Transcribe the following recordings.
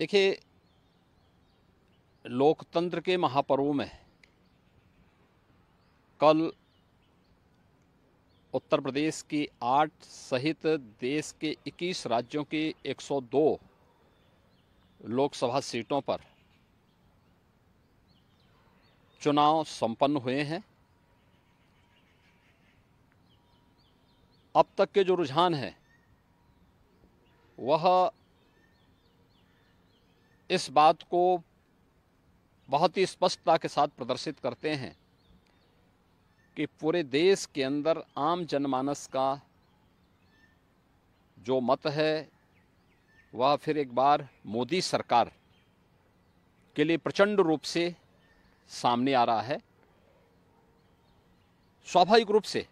देखिए, लोकतंत्र के महापर्व में कल उत्तर प्रदेश की 8 सहित देश के 21 राज्यों की 102 लोकसभा सीटों पर चुनाव संपन्न हुए हैं। अब तक के जो रुझान हैं वह इस बात को बहुत ही स्पष्टता के साथ प्रदर्शित करते हैं कि पूरे देश के अंदर आम जनमानस का जो मत है वह फिर एक बार मोदी सरकार के लिए प्रचंड रूप से सामने आ रहा है। स्वाभाविक रूप से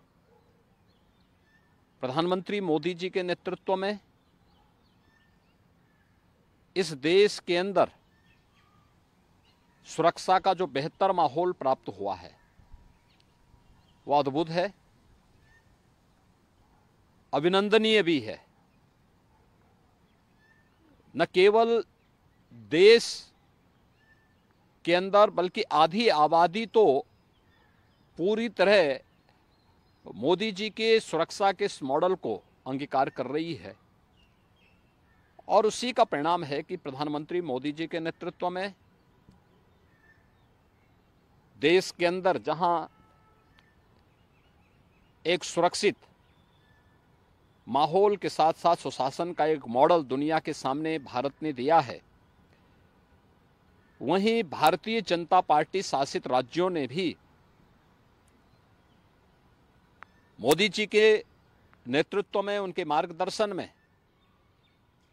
प्रधानमंत्री मोदी जी के नेतृत्व में इस देश के अंदर सुरक्षा का जो बेहतर माहौल प्राप्त हुआ है वह अद्भुत है, अभिनंदनीय भी है। न केवल देश के अंदर बल्कि आधी आबादी तो पूरी तरह मोदी जी के सुरक्षा के इस मॉडल को अंगीकार कर रही है और उसी का परिणाम है कि प्रधानमंत्री मोदी जी के नेतृत्व में देश के अंदर जहां एक सुरक्षित माहौल के साथ साथ सुशासन का एक मॉडल दुनिया के सामने भारत ने दिया है, वहीं भारतीय जनता पार्टी शासित राज्यों ने भी मोदी जी के नेतृत्व में, उनके मार्गदर्शन में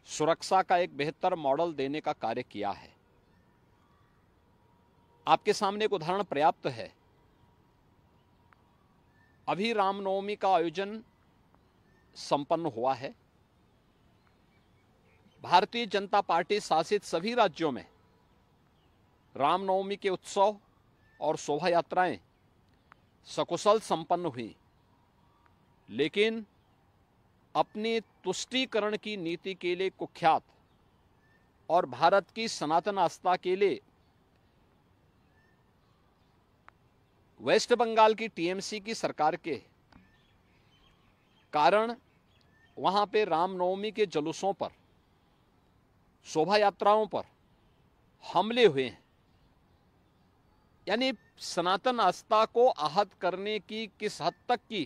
सुरक्षा का एक बेहतर मॉडल देने का कार्य किया है। आपके सामने एक उदाहरण पर्याप्त है। अभी रामनवमी का आयोजन संपन्न हुआ है। भारतीय जनता पार्टी शासित सभी राज्यों में रामनवमी के उत्सव और शोभा यात्राएं सकुशल संपन्न हुई, लेकिन अपनी तुष्टीकरण की नीति के लिए कुख्यात और भारत की सनातन आस्था के लिए वेस्ट बंगाल की टीएमसी की सरकार के कारण वहां पे रामनवमी के जुलूसों पर, शोभा यात्राओं पर हमले हुए हैं। यानी सनातन आस्था को आहत करने की किस हद तक की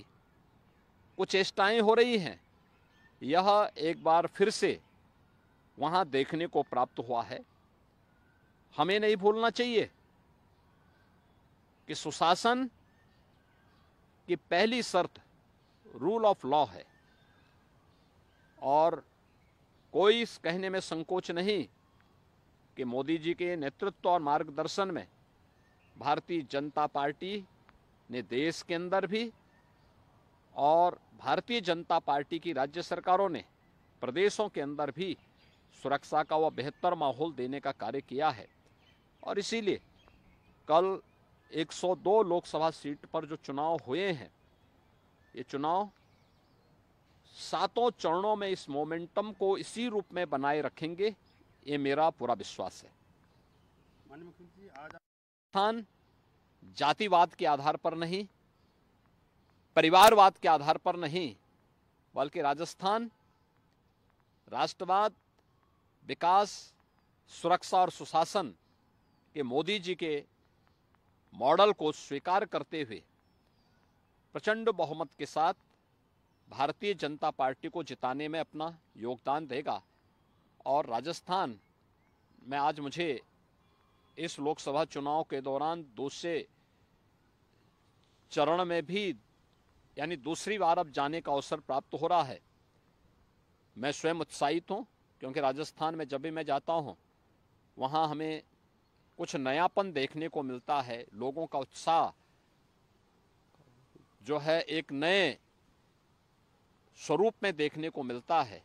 कुछ चेष्टाएं हो रही हैं, यह एक बार फिर से वहां देखने को प्राप्त हुआ है। हमें नहीं भूलना चाहिए कि सुशासन की पहली शर्त रूल ऑफ लॉ है और कोई इस कहने में संकोच नहीं कि मोदी जी के नेतृत्व और मार्गदर्शन में भारतीय जनता पार्टी ने देश के अंदर भी और भारतीय जनता पार्टी की राज्य सरकारों ने प्रदेशों के अंदर भी सुरक्षा का वह बेहतर माहौल देने का कार्य किया है। और इसीलिए कल 102 लोकसभा सीट पर जो चुनाव हुए हैं, ये चुनाव 7 चरणों में इस मोमेंटम को इसी रूप में बनाए रखेंगे, ये मेरा पूरा विश्वास है। माननीय मुख्यमंत्री, आज राजस्थान जातिवाद के आधार पर नहीं, परिवारवाद के आधार पर नहीं, बल्कि राजस्थान राष्ट्रवाद, विकास, सुरक्षा और सुशासन के मोदी जी के मॉडल को स्वीकार करते हुए प्रचंड बहुमत के साथ भारतीय जनता पार्टी को जिताने में अपना योगदान देगा। और राजस्थान में आज मुझे इस लोकसभा चुनाव के दौरान दूसरे चरण में भी यानी दूसरी बार अब जाने का अवसर प्राप्त हो रहा है। मैं स्वयं उत्साहित हूं, क्योंकि राजस्थान में जब भी मैं जाता हूं वहां हमें कुछ नयापन देखने को मिलता है। लोगों का उत्साह जो है एक नए स्वरूप में देखने को मिलता है।